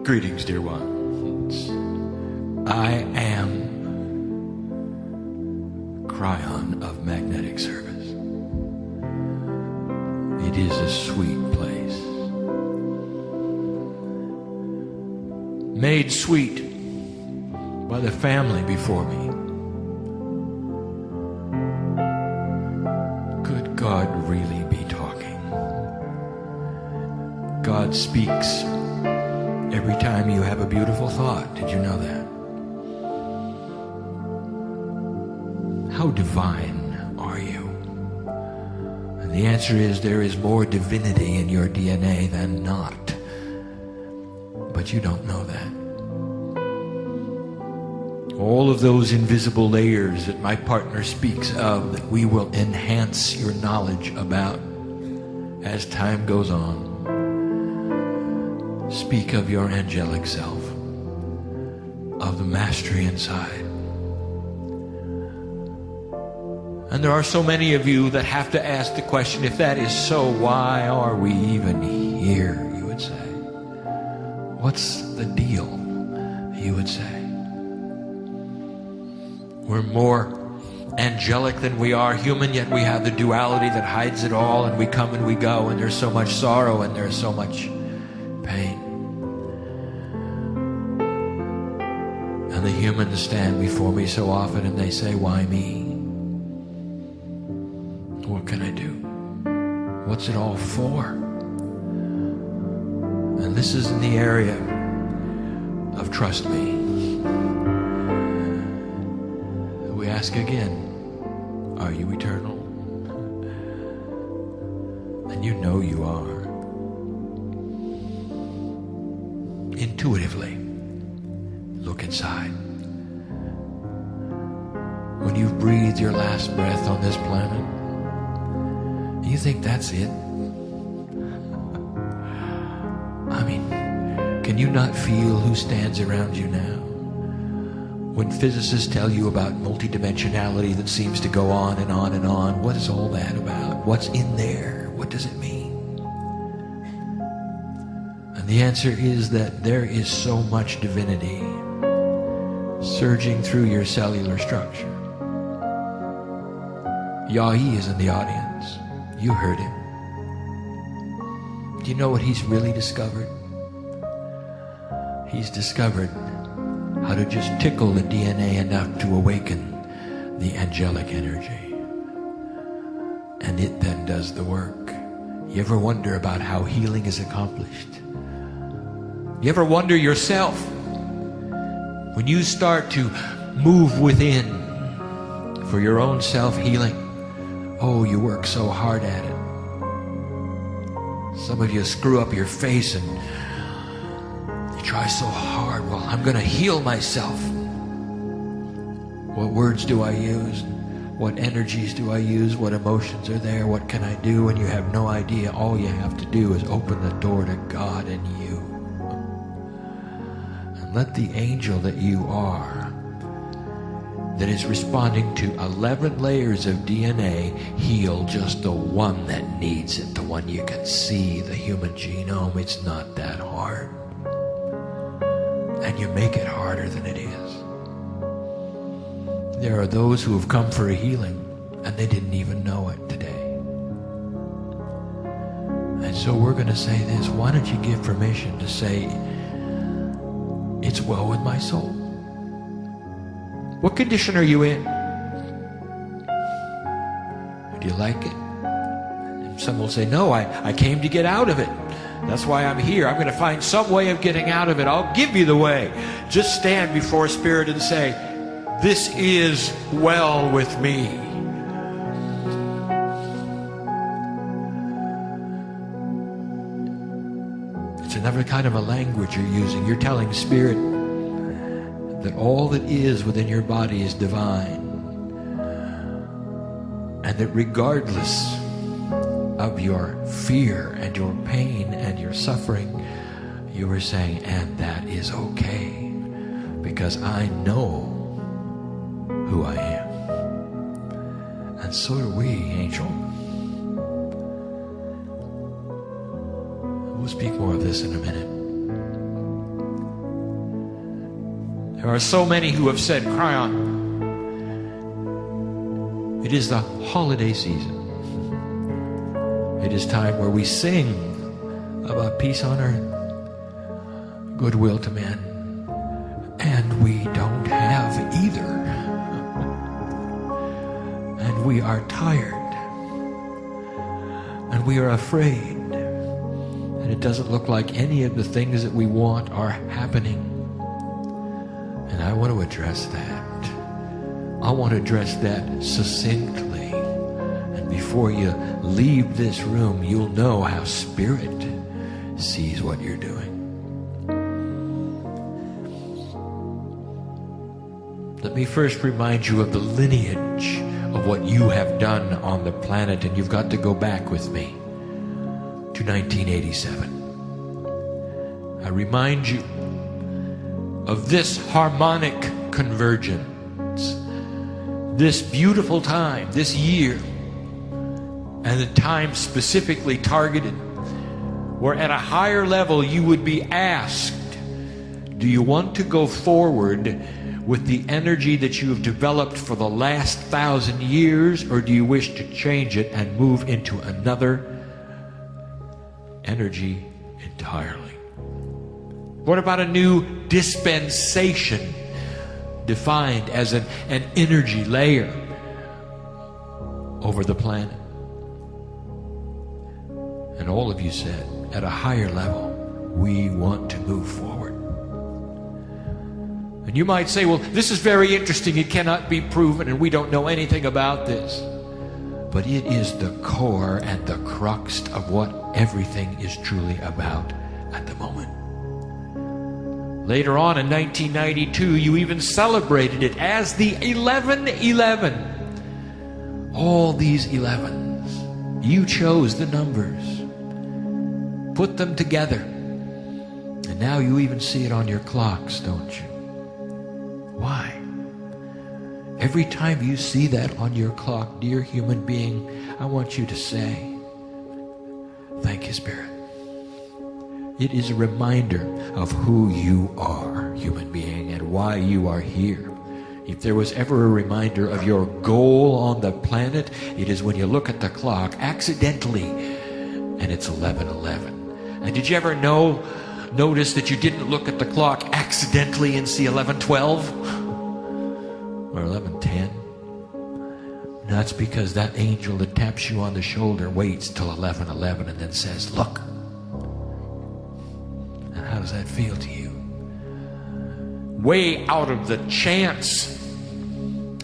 Greetings, dear ones. I am Kryon of Magnetic Service. It is a sweet place, made sweet by the family before me. Could God really be talking? God speaks every time you have a beautiful thought. Did you know that? How divine are you? And the answer is there is more divinity in your DNA than not. But you don't know that. All of those invisible layers that my partner speaks of that we will enhance your knowledge about as time goes on. Speak of your angelic self, of the mastery inside. And there are so many of you that have to ask the question, if that is so, why are we even here, you would say. What's the deal, you would say. We're more angelic than we are human, yet we have the duality that hides it all, and we come and we go, and there's so much sorrow and there's so much pain. And the humans stand before me so often and they say, why me? What can I do? What's it all for? And this is in the area of trust me. We ask again, are you eternal? And you know you are. Intuitively, look inside. When you've breathed your last breath on this planet, you think that's it? I mean, can you not feel who stands around you now? When physicists tell you about multidimensionality that seems to go on and on and on, what is all that about? What's in there? What does it mean? And the answer is that there is so much divinity surging through your cellular structure. Yahi is in the audience. You heard him. Do you know what he's really discovered? He's discovered how to just tickle the DNA enough to awaken the angelic energy. And it then does the work. You ever wonder about how healing is accomplished? You ever wonder yourself, when you start to move within for your own self-healing, oh, you work so hard at it. Some of you screw up your face and you try so hard. Well, I'm going to heal myself. What words do I use? What energies do I use? What emotions are there? What can I do? And you have no idea. All you have to do is open the door to God and you. And let the angel that you are, that is responding to 11 layers of DNA, heal just the one that needs it, the one you can see, the human genome. It's not that hard. And you make it harder than it is. There are those who have come for a healing and they didn't even know it today. And so we're going to say this. Why don't you give permission to say, it's well with my soul? What condition are you in? Do you like it? Some will say, no, I came to get out of it. That's why I'm here. I'm going to find some way of getting out of it. I'll give you the way. Just stand before Spirit and say, this is well with me. It's another kind of a language you're using. You're telling Spirit that all that is within your body is divine. And that regardless of your fear and your pain and your suffering, you are saying, and that is okay, because I know who I am. And so do we, angel. We'll speak more of this in a minute. There are so many who have said, Kryon, it is the holiday season. It is time where we sing about peace on earth, goodwill to men, and we don't have either. And we are tired, and we are afraid, and it doesn't look like any of the things that we want are happening. And I want to address that. I want to address that succinctly. And before you leave this room, you'll know how Spirit sees what you're doing. Let me first remind you of the lineage of what you have done on the planet, and you've got to go back with me to 1987. I remind you of this harmonic convergence, this beautiful time, this year, and the time specifically targeted, where at a higher level you would be asked, do you want to go forward with the energy that you have developed for the last 1,000 years, or do you wish to change it and move into another energy entirely? What about a new dispensation defined as an energy layer over the planet? And all of you said, at a higher level, we want to move forward. And you might say, well, this is very interesting. It cannot be proven, and we don't know anything about this. But it is the core and the crux of what everything is truly about at the moment. Later on in 1992, you even celebrated it as the 1111. All these 11s. You chose the numbers. Put them together. And now you even see it on your clocks, don't you? Why? Every time you see that on your clock, dear human being, I want you to say, thank you, Spirit. It is a reminder of who you are, human being, and why you are here. If there was ever a reminder of your goal on the planet, it is when you look at the clock accidentally and it's 11:11. And did you ever notice that you didn't look at the clock accidentally and see 11:12 or 11:10? That's because that angel that taps you on the shoulder waits till 11:11 and then says, look. And how does that feel to you? Way out of the chance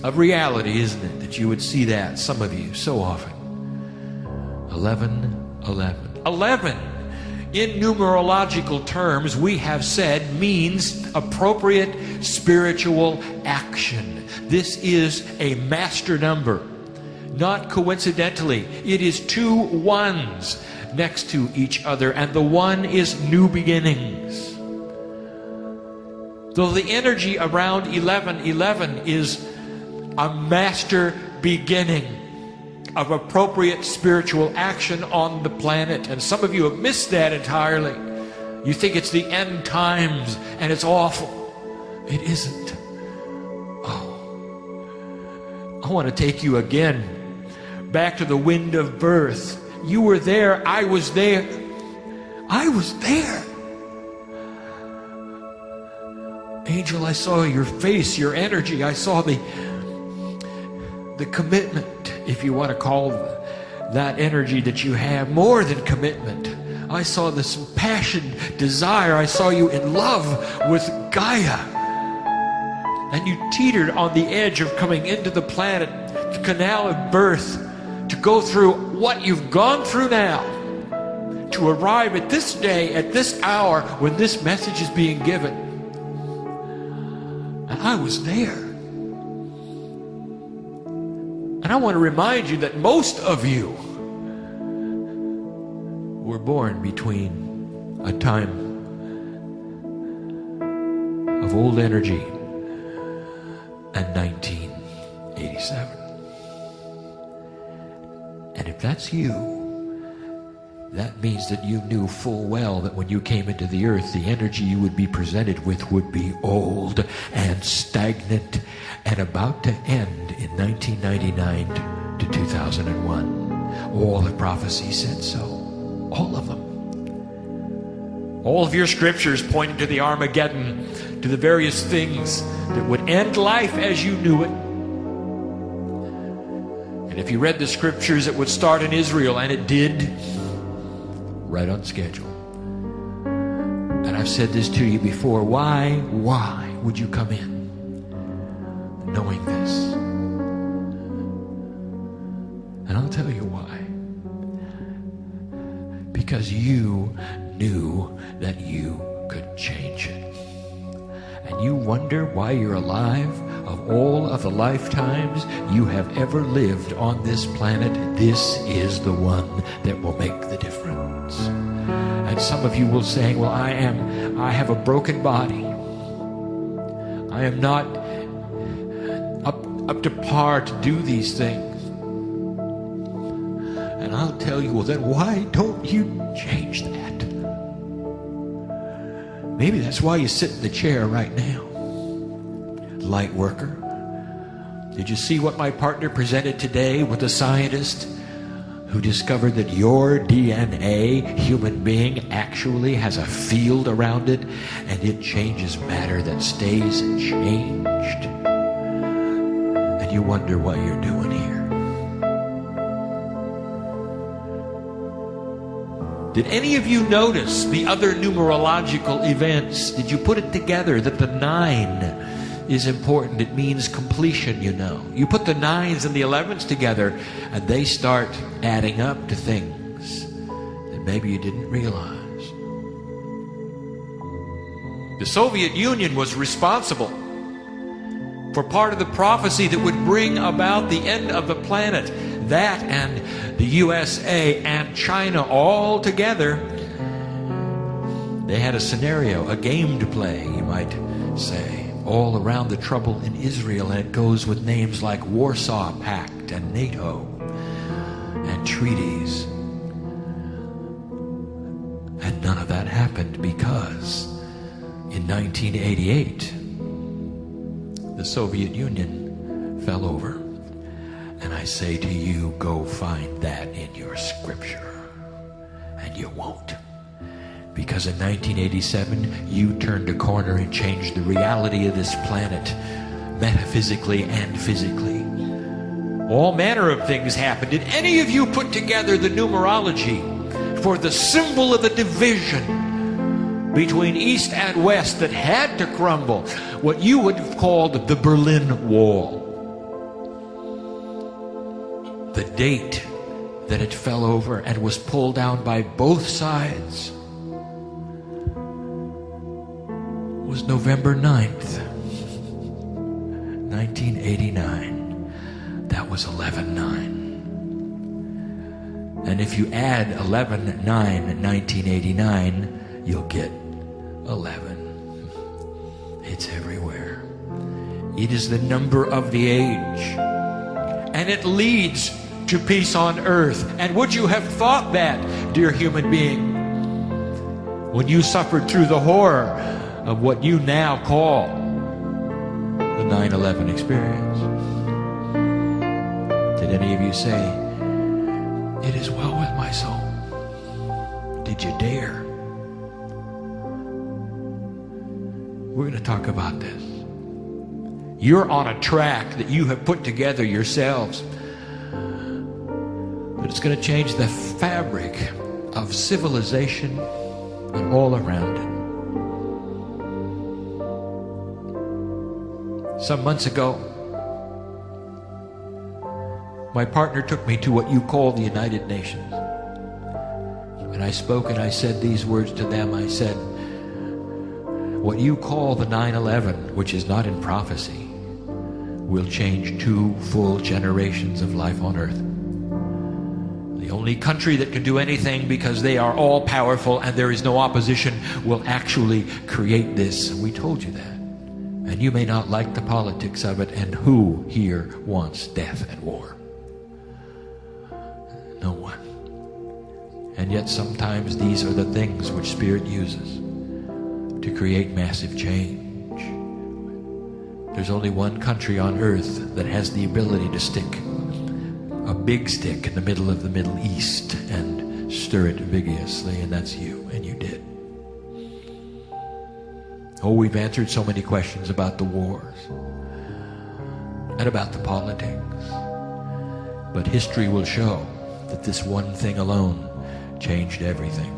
of reality, isn't it, that you would see that, some of you, so often. 11:11. 11, in numerological terms, we have said, means appropriate spiritual action. This is a master number. Not coincidentally, it is two ones next to each other, and the one is new beginnings. Though the energy around 11:11 is a master beginning of appropriate spiritual action on the planet. And some of you have missed that entirely. You think it's the end times and it's awful. It isn't. Oh, I want to take you again back to the wind of birth. You were there. I was there. I was there. Angel, I saw your face, your energy. I saw the commitment, if you want to call that energy that you have, more than commitment. I saw this passion, desire. I saw you in love with Gaia. And you teetered on the edge of coming into the planet, the canal of birth, to go through what you've gone through now, to arrive at this day, at this hour, when this message is being given. And I was there. And I want to remind you that most of you were born between a time of old energy and 1987. And if that's you, that means that you knew full well that when you came into the earth, the energy you would be presented with would be old and stagnant and about to end in 1999 to 2001. All the prophecies said so. All of them. All of your scriptures pointed to the Armageddon, to the various things that would end life as you knew it. And if you read the scriptures, it would start in Israel, and it did, right on schedule. And I've said this to you before. Why would you come in knowing this? And I'll tell you why. Because you knew that you could change it. And you wonder why you're alive. Of all of the lifetimes you have ever lived on this planet, this is the one that will make the difference. And some of you will say, well, I have a broken body. I am not up to par to do these things. And I'll tell you, well, then why don't you change that? Maybe that's why you sit in the chair right now. Light worker. Did you see what my partner presented today with a scientist who discovered that your DNA, human being, actually has a field around it, and it changes matter that stays changed? And you wonder what you're doing here. Did any of you notice the other numerological events? Did you put it together that the 9 is important? It means completion, you know. You put the 9s and the 11s together, and they start adding up to things that maybe you didn't realize. The Soviet Union was responsible for part of the prophecy that would bring about the end of the planet. That and the USA and China all together, they had a scenario, a game to play, you might say, all around the trouble in Israel. And it goes with names like Warsaw Pact and NATO and treaties. And none of that happened because in 1988, the Soviet Union fell over. And I say to you, go find that in your scripture. And you won't. Because in 1987, you turned a corner and changed the reality of this planet, metaphysically and physically. All manner of things happened. Did any of you put together the numerology for the symbol of the division between East and West that had to crumble? What you would have called the Berlin Wall. The date that it fell over and was pulled down by both sides was November 9th, 1989. That was 11/9. And if you add 11/9/1989, you'll get 11. It's everywhere. It is the number of the age. And it leads to peace on earth. And would you have thought that, dear human being, when you suffered through the horror of what you now call the 9/11 experience? Did any of you say, it is well with my soul? Did you dare? We're going to talk about this. You're on a track that you have put together yourselves, but it's going to change the fabric of civilization and all around it. Some months ago, my partner took me to what you call the United Nations. And I spoke and I said these words to them. I said, what you call the 9/11, which is not in prophecy, will change 2 full generations of life on earth. The only country that can do anything, because they are all powerful and there is no opposition, will actually create this. We told you that. And you may not like the politics of it, and who here wants death and war? No one. And yet sometimes these are the things which Spirit uses to create massive change. There's only one country on earth that has the ability to stick a big stick in the middle of the Middle East and stir it vigorously, and that's you, and you did. Oh, we've answered so many questions about the wars and about the politics, but history will show that this one thing alone changed everything.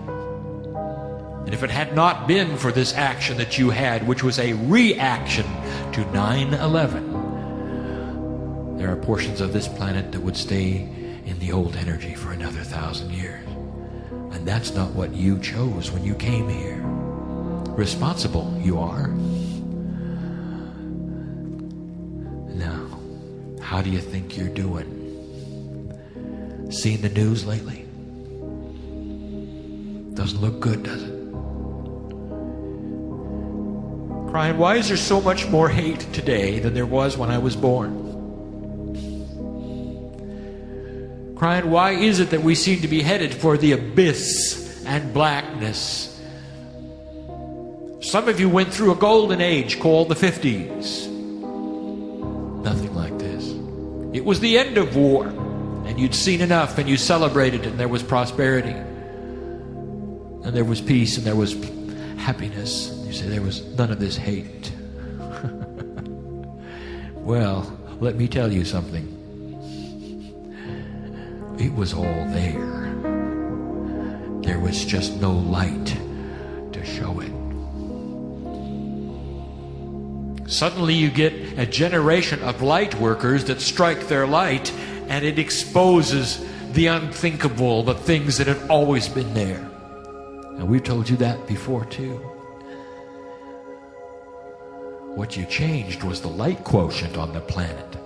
And if it had not been for this action that you had, which was a reaction to 9/11, there are portions of this planet that would stay in the old energy for another 1,000 years. And that's not what you chose when you came here. Responsible you are. Now, how do you think you're doing? Seen the news lately? Doesn't look good, does it? Kryon, why is there so much more hate today than there was when I was born? Kryon, why is it that we seem to be headed for the abyss and blackness? Some of you went through a golden age called the 50s. Nothing like this. It was the end of war, and you'd seen enough, and you celebrated, and there was prosperity, and there was peace, and there was happiness. You say there was none of this hate. Well, let me tell you something. It was all there. There was just no light to show it. Suddenly you get a generation of light workers that strike their light, and it exposes the unthinkable, the things that have always been there. And we've told you that before too. What you changed was the light quotient on the planet.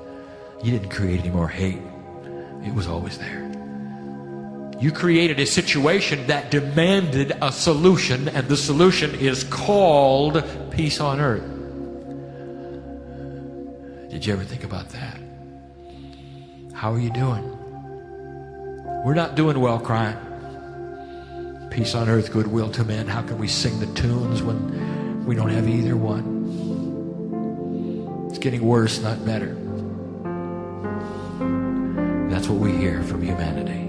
You didn't create any more hate. It was always there. You created a situation that demanded a solution, and the solution is called peace on earth. Did you ever think about that? How are you doing? We're not doing well, Kryon. Peace on earth, goodwill to men. How can we sing the tunes when we don't have either one? It's getting worse, not better. That's what we hear from humanity.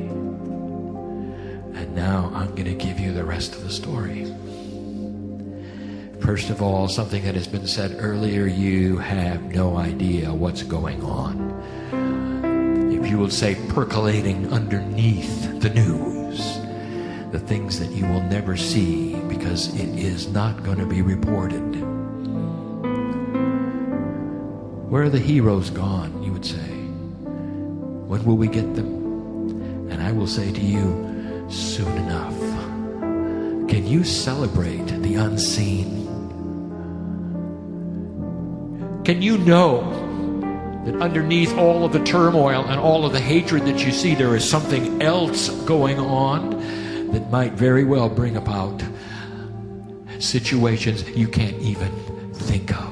And now I'm going to give you the rest of the story. First of all, something that has been said earlier, you have no idea what's going on. If you will say percolating underneath the news, the things that you will never see because it is not going to be reported. Where are the heroes gone, you would say? When will we get them? And I will say to you, soon enough. Can you celebrate the unseen? Can you know that underneath all of the turmoil and all of the hatred that you see, there is something else going on that might very well bring about situations you can't even think of?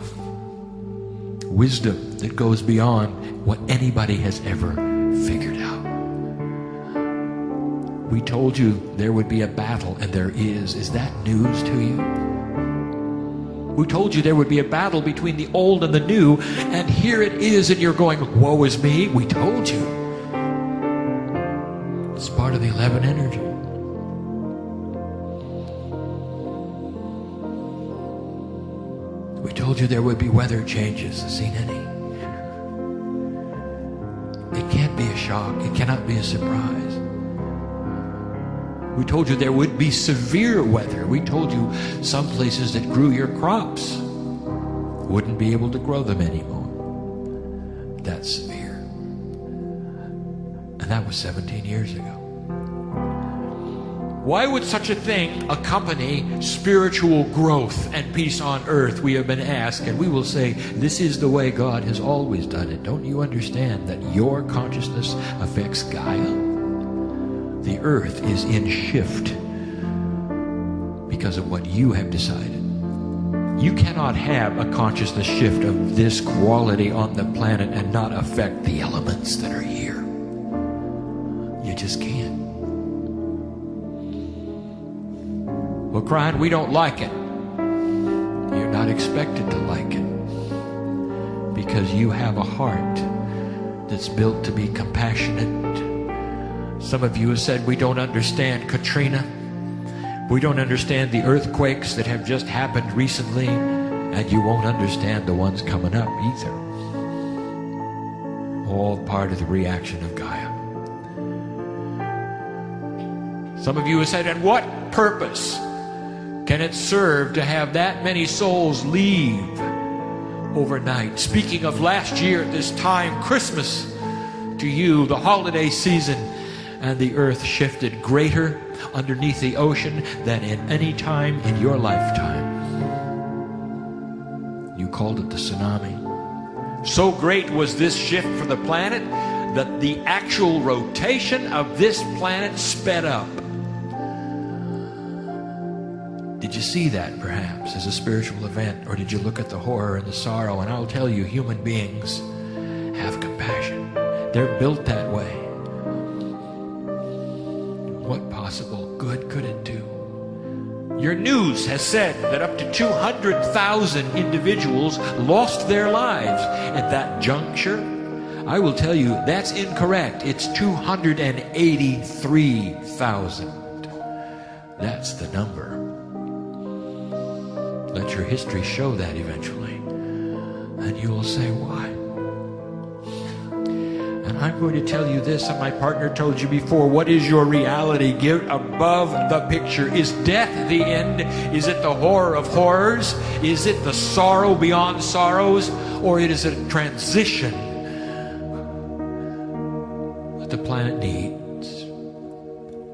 Wisdom that goes beyond what anybody has ever figured out. We told you there would be a battle, and there is. Is that news to you? We told you there would be a battle between the old and the new, and here it is, and you're going, woe is me. We told you. It's part of the 11 energy. We told you there would be weather changes. Seen any? It can't be a shock. It cannot be a surprise. We told you there would be severe weather. We told you some places that grew your crops wouldn't be able to grow them anymore. That's severe. And that was 17 years ago. Why would such a thing accompany spiritual growth and peace on earth? We have been asked, and we will say, this is the way God has always done it. Don't you understand that your consciousness affects Gaia? The earth is in shift because of what you have decided. You cannot have a consciousness shift of this quality on the planet and not affect the elements that are here. You just can't. Well, Kryon, we don't like it. You're not expected to like it, because you have a heart that's built to be compassionate. Some of you have said, we don't understand Katrina. We don't understand the earthquakes that have just happened recently, and you won't understand the ones coming up either. All part of the reaction of Gaia. Some of you have said, and what purpose can it serve to have that many souls leave overnight? Speaking of last year at this time, Christmas to you, the holiday season, and the earth shifted greater underneath the ocean than in any time in your lifetime. You called it the tsunami. So great was this shift for the planet that the actual rotation of this planet sped up. Did you see that perhaps as a spiritual event, or did you look at the horror and the sorrow? And I'll tell you, human beings have compassion. They're built that way. What possible good could it do? Your news has said that up to 200,000 individuals lost their lives at that juncture. I will tell you, that's incorrect. It's 283,000. That's the number. Let your history show that eventually. And you will say, why? And I'm going to tell you this, and my partner told you before, what is your reality? Give above the picture. Is death the end? Is it the horror of horrors? Is it the sorrow beyond sorrows? Or it is a transition that the planet needs?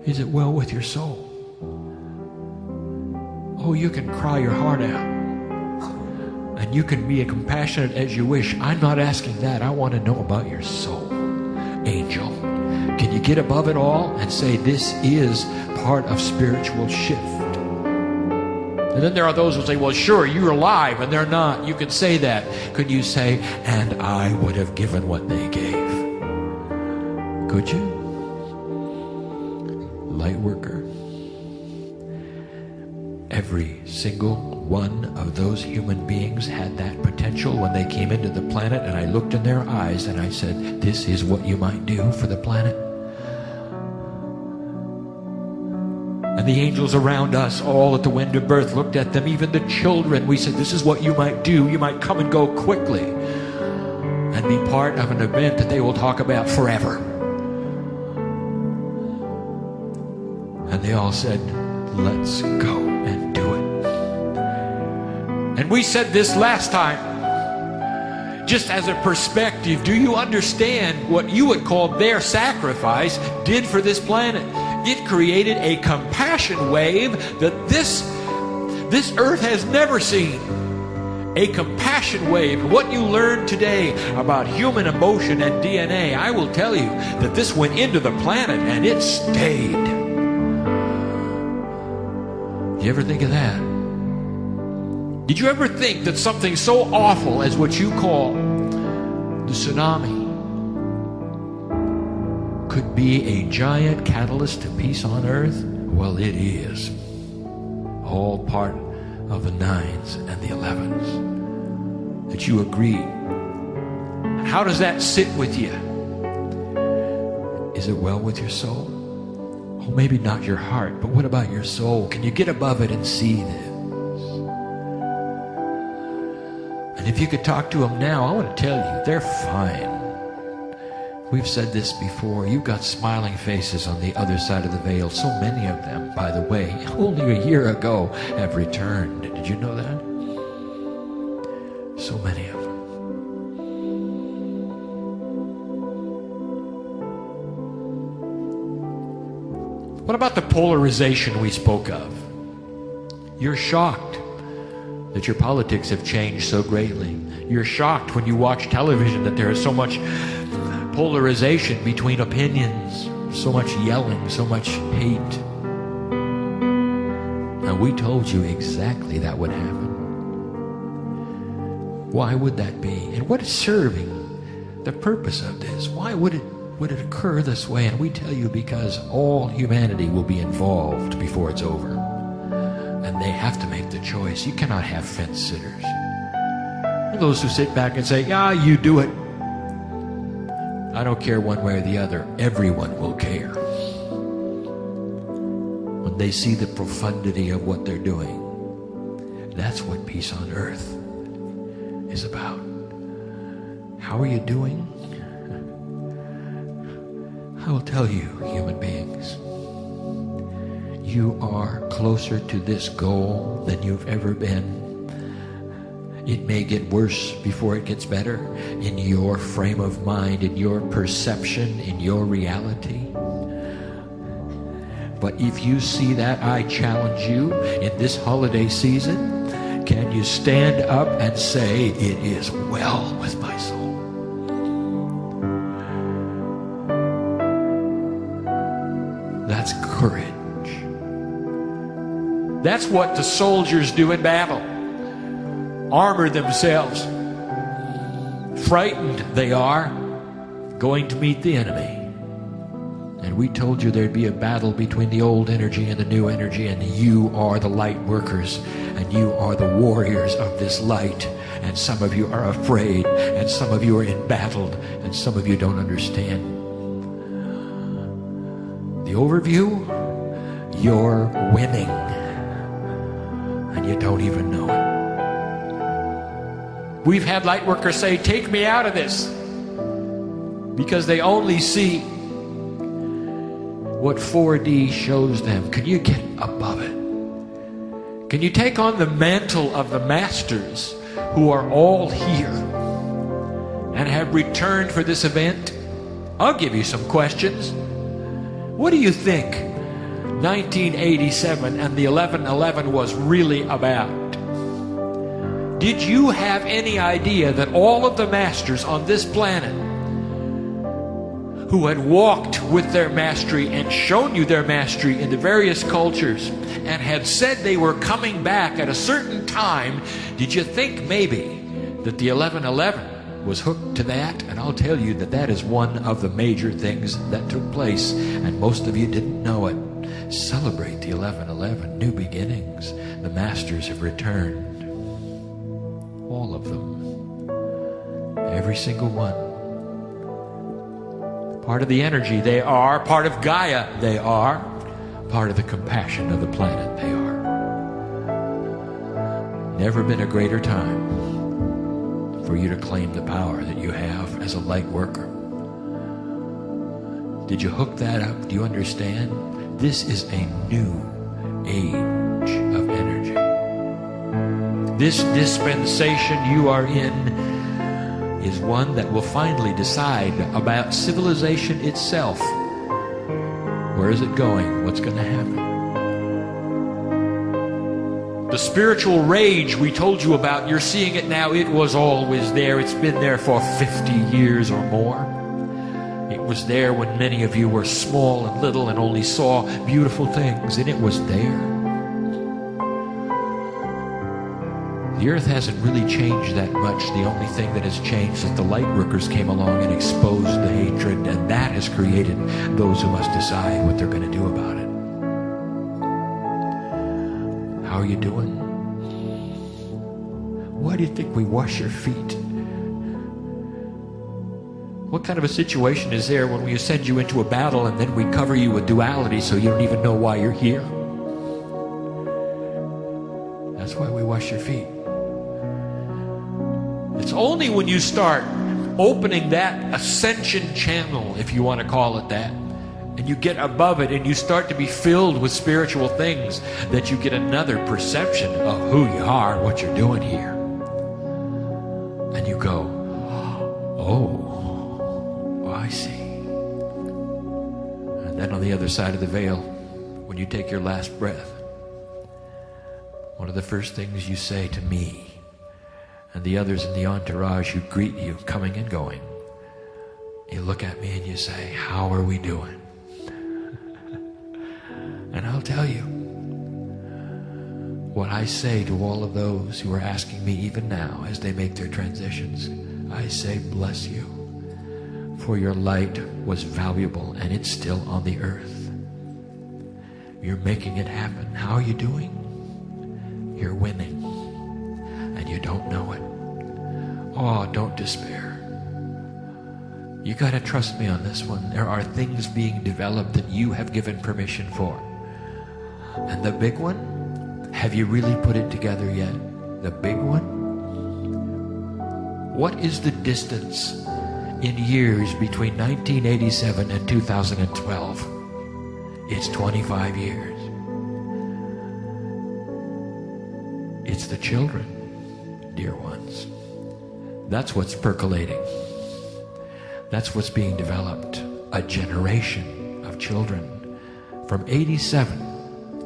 Is it well with your soul? Oh, you can cry your heart out. And you can be as compassionate as you wish. I'm not asking that. I want to know about your soul. Angel, can you get above it all and say this is part of spiritual shift? And then there are those who say, well, sure, you're alive, and they're not. You can say that. Could you say, and I would have given what they gave? Could you? Light worker. Every single one of those human beings had that potential when they came into the planet, and I looked in their eyes and I said, this is what you might do for the planet. And the angels around us, all at the wind of birth, looked at them, even the children. We said, this is what you might do. You might come and go quickly and be part of an event that they will talk about forever. And they all said, let's go and do it. And we said this last time, just as a perspective. Do you understand what you would call their sacrifice did for this planet? It created a compassion wave that this earth has never seen. A compassion wave. What you learned today about human emotion and DNA, I will tell you that this went into the planet and it stayed. You ever think of that? Did you ever think that something so awful as what you call the tsunami could be a giant catalyst to peace on earth? Well, it is. All part of the 9s and the 11s. That you agree. How does that sit with you? Is it well with your soul? Oh, maybe not your heart, but what about your soul? Can you get above it and see this? And if you could talk to them now, I want to tell you, they're fine. We've said this before. You've got smiling faces on the other side of the veil. So many of them, by the way, only a year ago have returned. Did you know that? So many of them. What about the polarization we spoke of? You're shocked that your politics have changed so greatly. You're shocked when you watch television that there is so much polarization between opinions, so much yelling, so much hate. Now, we told you exactly that would happen. Why would that be? And what is serving the purpose of this? Why would it occur this way? And we tell you because all humanity will be involved before it's over. and they have to make the choice. You cannot have fence sitters. And those who sit back and say, yeah, you do it. I don't care one way or the other. Everyone will care when they see the profundity of what they're doing. That's what peace on earth is about. How are you doing? I will tell you, human beings, you are closer to this goal than you've ever been. It may get worse before it gets better in your frame of mind, in your perception, in your reality. But if you see that, I challenge you in this holiday season, can you stand up and say, it is well with my soul? That's courage. That's what the soldiers do in battle. Armor themselves. Frightened they are, going to meet the enemy. And we told you there'd be a battle between the old energy and the new energy, and you are the light workers, and you are the warriors of this light. And some of you are afraid, and some of you are embattled, and some of you don't understand. The overview, you're winning, and you don't even know it. We've had light workers say, take me out of this, because they only see what 4D shows them. Can you get above it? Can you take on the mantle of the masters who are all here and have returned for this event? I'll give you some questions. What do you think 1987 and the 11/11 was really about? Did you have any idea that all of the masters on this planet who had walked with their mastery and shown you their mastery in the various cultures and had said they were coming back at a certain time, did you think maybe that the 11/11 was hooked to that? And I'll tell you that that is one of the major things that took place, and most of you didn't know it. Celebrate the 11/11, new beginnings. The masters have returned. All of them. Every single one. Part of the energy they are, part of Gaia they are, part of the compassion of the planet they are. Never been a greater time for you to claim the power that you have as a light worker. Did you hook that up? Do you understand? This is a new age of energy. This dispensation you are in is one that will finally decide about civilization itself. Where is it going? What's going to happen? The spiritual rage we told you about, you're seeing it now. It was always there. It's been there for 50 years or more. It was there when many of you were small and little and only saw beautiful things, and it was there. The earth hasn't really changed that much. The only thing that has changed is the light workers came along and exposed the hatred, and that has created those who must decide what they're going to do about it. How are you doing? Why do you think we wash your feet? What kind of a situation is there when we send you into a battle and then we cover you with duality so you don't even know why you're here? That's why we wash your feet. It's only when you start opening that ascension channel, if you want to call it that, and you get above it and you start to be filled with spiritual things, that you get another perception of who you are, what you're doing here. And you go, oh, I see. And then on the other side of the veil, when you take your last breath, one of the first things you say to me and the others in the entourage who greet you coming and going, you look at me and you say, how are we doing? And I'll tell you what I say to all of those who are asking me even now as they make their transitions. I say, bless you, for your light was valuable and it's still on the earth. You're making it happen. How are you doing? You're winning, and you don't know it. Oh, don't despair. You got to trust me on this one. There are things being developed that you have given permission for. And the big one, have you really put it together yet? The big one? What is the distance in years between 1987 and 2012? It's 25 years. It's the children, dear ones. That's what's percolating. That's what's being developed. A generation of children. From 87.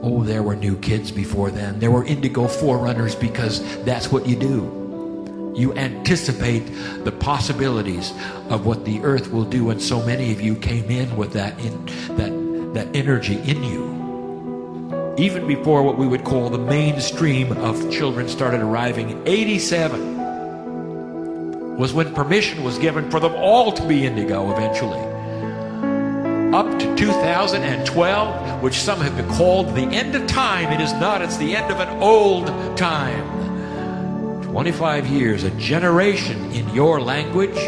Oh, there were new kids before then. There were indigo forerunners because that's what you do. You anticipate the possibilities of what the earth will do, and so many of you came in with that energy in you. Even before what we would call the mainstream of children started arriving, 87 was when permission was given for them all to be indigo eventually. Up to 2012, which some have called the end of time. It is not, it's the end of an old time. 25 years, a generation in your language.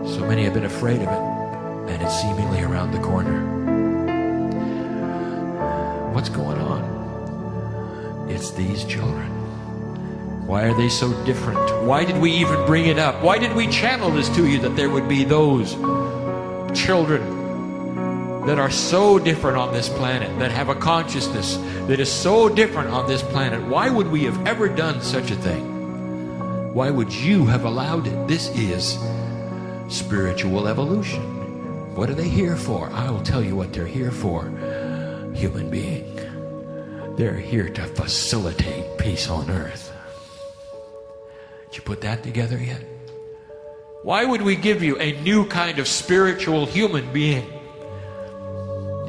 So many have been afraid of it, and it's seemingly around the corner. What's going on? It's these children. Why are they so different? Why did we even bring it up? Why did we channel this to you, that there would be those children that are so different on this planet, that have a consciousness that is so different on this planet? Why would we have ever done such a thing? Why would you have allowed it? This is spiritual evolution. What are they here for? I will tell you what they're here for. Human being. They're here to facilitate peace on earth. Did you put that together yet? Why would we give you a new kind of spiritual human being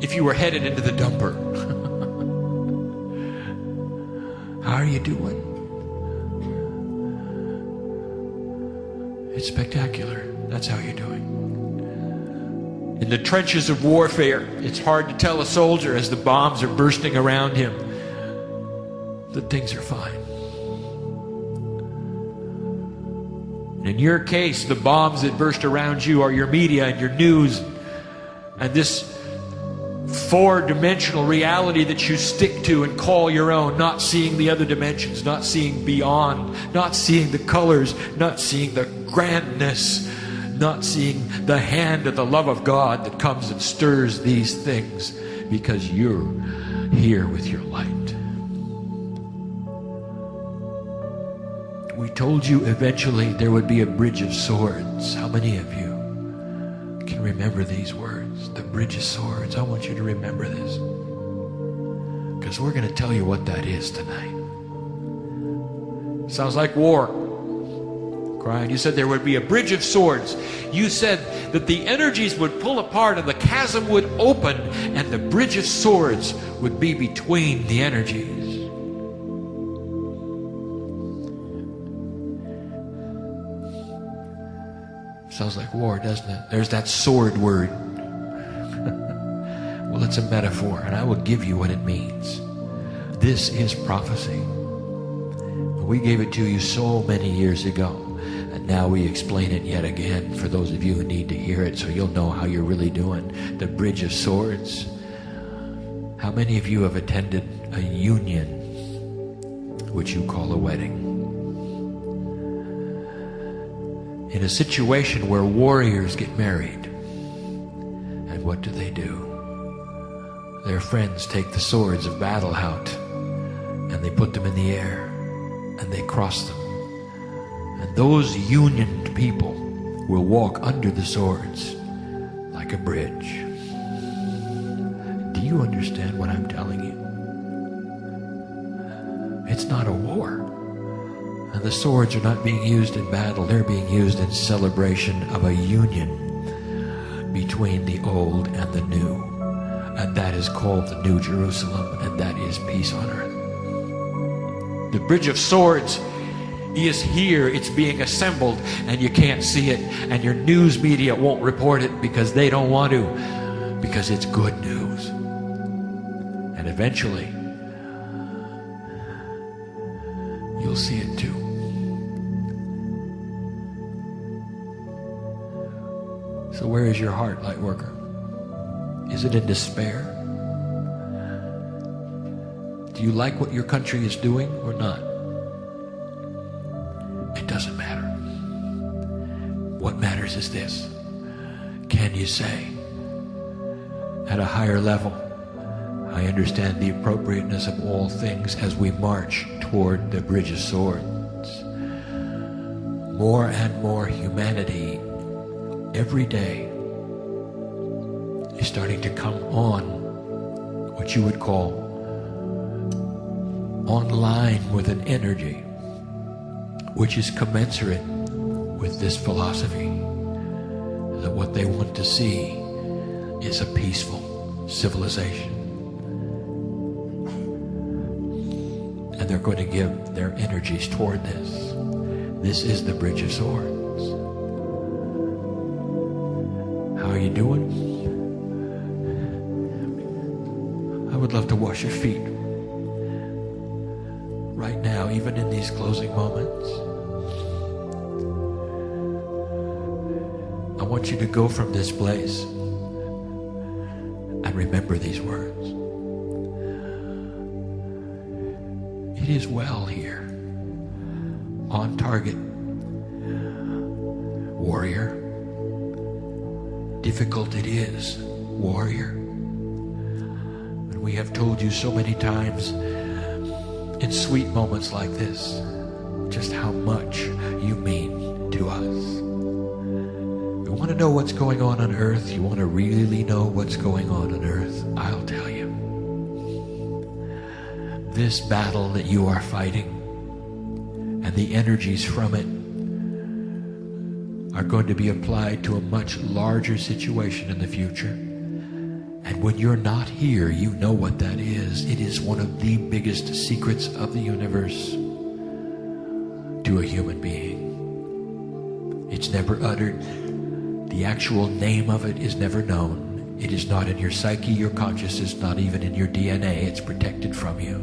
if you were headed into the dumper? How are you doing? It's spectacular. That's how you're doing. In the trenches of warfare, it's hard to tell a soldier as the bombs are bursting around him that things are fine. In your case, the bombs that burst around you are your media and your news and this four-dimensional reality that you stick to and call your own, not seeing the other dimensions, not seeing beyond, not seeing the colors, not seeing the grandness, not seeing the hand of the love of God that comes and stirs these things because you're here with your light. We told you eventually there would be a bridge of swords. How many of you can remember these words? The bridge of swords. I want you to remember this, because we're going to tell you what that is tonight. Sounds like war. Kryon, you said there would be a bridge of swords. You said that the energies would pull apart and the chasm would open and the bridge of swords would be between the energies. Sounds like war, doesn't it? There's that sword word. Well, it's a metaphor, and I will give you what it means. This is prophecy. We gave it to you so many years ago, and now we explain it yet again for those of you who need to hear it, so you'll know how you're really doing. The bridge of swords. How many of you have attended a union, which you call a wedding? In a situation where warriors get married, and what do? Their friends take the swords of battle out and they put them in the air and they cross them, and those unioned people will walk under the swords like a bridge. Do you understand what I'm telling you? It's not a war. And the swords are not being used in battle. They're being used in celebration of a union between the old and the new. And that is called the New Jerusalem, and that is peace on earth. The bridge of swords is here. It's being assembled, and you can't see it. And your news media won't report it because they don't want to, because it's good news. And eventually, you'll see it too. So where is your heart, light worker? Is it in despair? Do you like what your country is doing or not? It doesn't matter. What matters is this. Can you say, at a higher level, I understand the appropriateness of all things as we march toward the Bridge of Swords. More and more humanity every day is starting to come on what you would call online with an energy which is commensurate with this philosophy, that what they want to see is a peaceful civilization. And they're going to give their energies toward this. This is the Bridge of Swords. How are you doing? I would love to wash your feet right now, even in these closing moments. I want you to go from this place and remember these words. It is well here. On target. Warrior. Difficult it is, warrior. And we have told you so many times in sweet moments like this just how much you mean to us. You want to know what's going on earth? You want to really know what's going on earth? I'll tell you. This battle that you are fighting and the energies from it are going to be applied to a much larger situation in the future. And when you're not here, you know what that is. It is one of the biggest secrets of the universe to a human being. It's never uttered. The actual name of it is never known. It is not in your psyche, your consciousness, not even in your DNA. It's protected from you.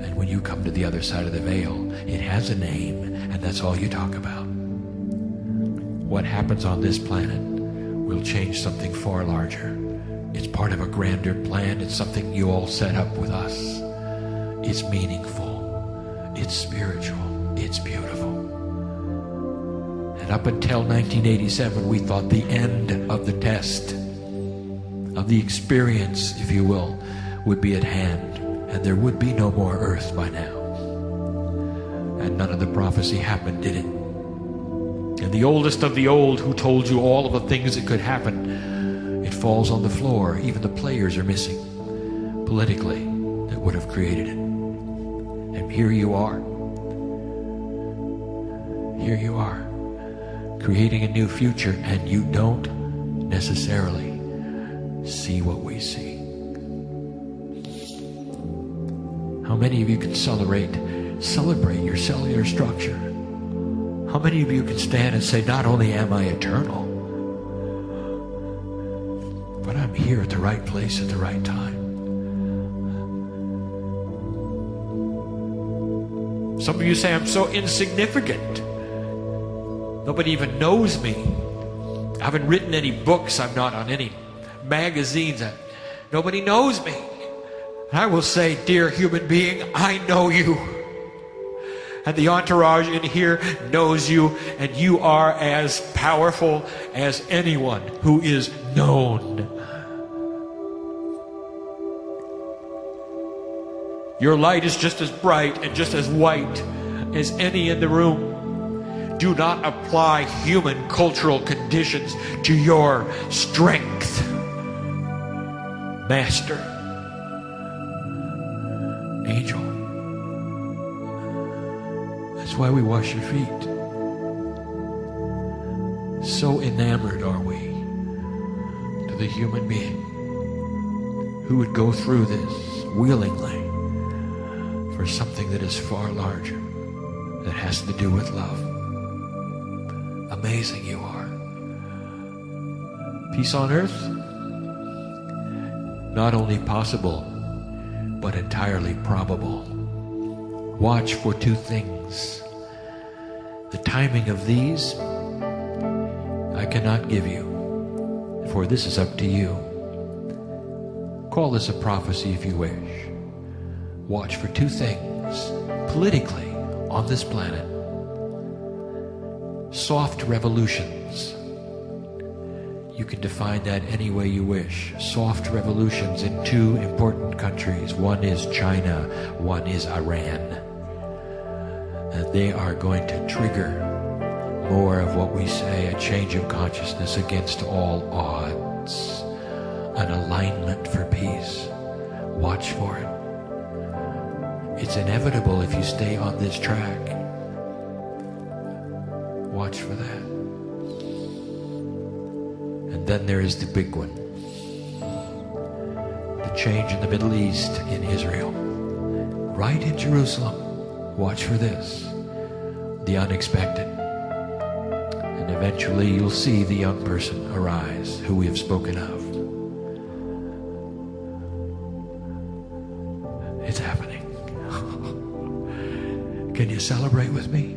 And when you come to the other side of the veil, it has a name, and that's all you talk about. What happens on this planet will change something far larger. It's part of a grander plan. It's something you all set up with us. It's meaningful. It's spiritual. It's beautiful. And up until 1987, we thought the end of the test, of the experience, if you will, would be at hand. And there would be no more earth by now. And none of the prophecy happened, did it? And the oldest of the old, who told you all of the things that could happen, it falls on the floor. Even the players are missing, politically, that would have created it. And here you are. Here you are, creating a new future, and you don't necessarily see what we see. How many of you can celebrate your cellular structure? How many of you can stand and say, not only am I eternal, but I'm here at the right place at the right time? Some of you say, I'm so insignificant. Nobody even knows me. I haven't written any books. I'm not on any magazines. Nobody knows me. And I will say, dear human being, I know you. And the entourage in here knows you, and you are as powerful as anyone who is known. Your light is just as bright and just as white as any in the room. Do not apply human cultural conditions to your strength. Master, angel. That's why we wash your feet. So enamored are we to the human being who would go through this willingly for something that is far larger, that has to do with love. Amazing you are. Peace on earth? Not only possible, but entirely probable. Watch for two things. things. The timing of these I cannot give you, for this is up to you. Call this a prophecy if you wish. Watch for two things politically on this planet. Soft revolutions. You can define that any way you wish. Soft revolutions in two important countries. One is China, one is Iran. And they are going to trigger more of what we say, a change of consciousness against all odds. An alignment for peace. Watch for it. It's inevitable if you stay on this track. Watch for that. And then there is the big one. The change in the Middle East, in Israel. Right in Jerusalem. Watch for this. The unexpected. And eventually you'll see the young person arise who we have spoken of. It's happening. Can you celebrate with me?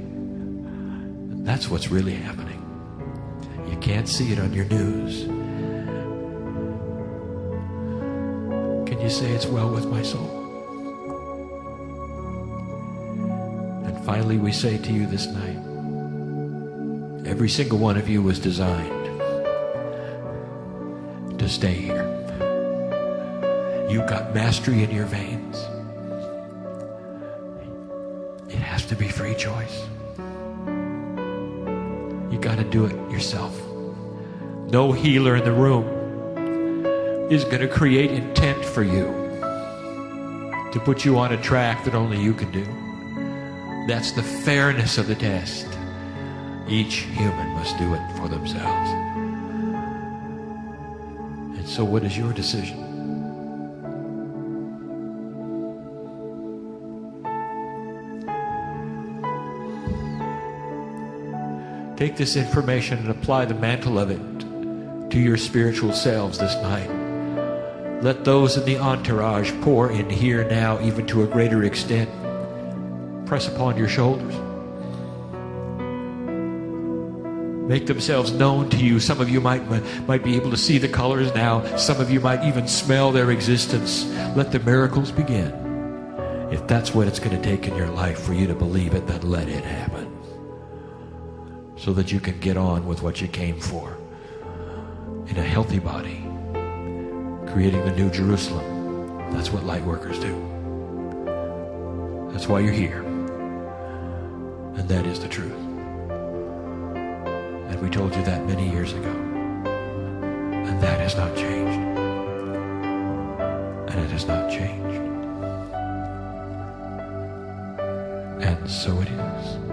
That's what's really happening. You can't see it on your news. Can you say it's well with my soul? And finally we say to you this night, every single one of you was designed to stay here. You've got mastery in your veins. It has to be free choice. You got to do it yourself. No healer in the room is going to create intent for you to put you on a track that only you can do. That's the fairness of the test. Each human must do it for themselves. And so what is your decision? Take this information and apply the mantle of it to your spiritual selves this night. Let those in the entourage pour in here now, even to a greater extent. Press upon your shoulders. Make themselves known to you. Some of you might be able to see the colors now. Some of you might even smell their existence. Let the miracles begin. If that's what it's going to take in your life for you to believe it, then let it happen. So that you can get on with what you came for. In a healthy body. Creating the new Jerusalem. That's what light workers do. That's why you're here. And that is the truth. And we told you that many years ago. And that has not changed. And it has not changed. And so it is.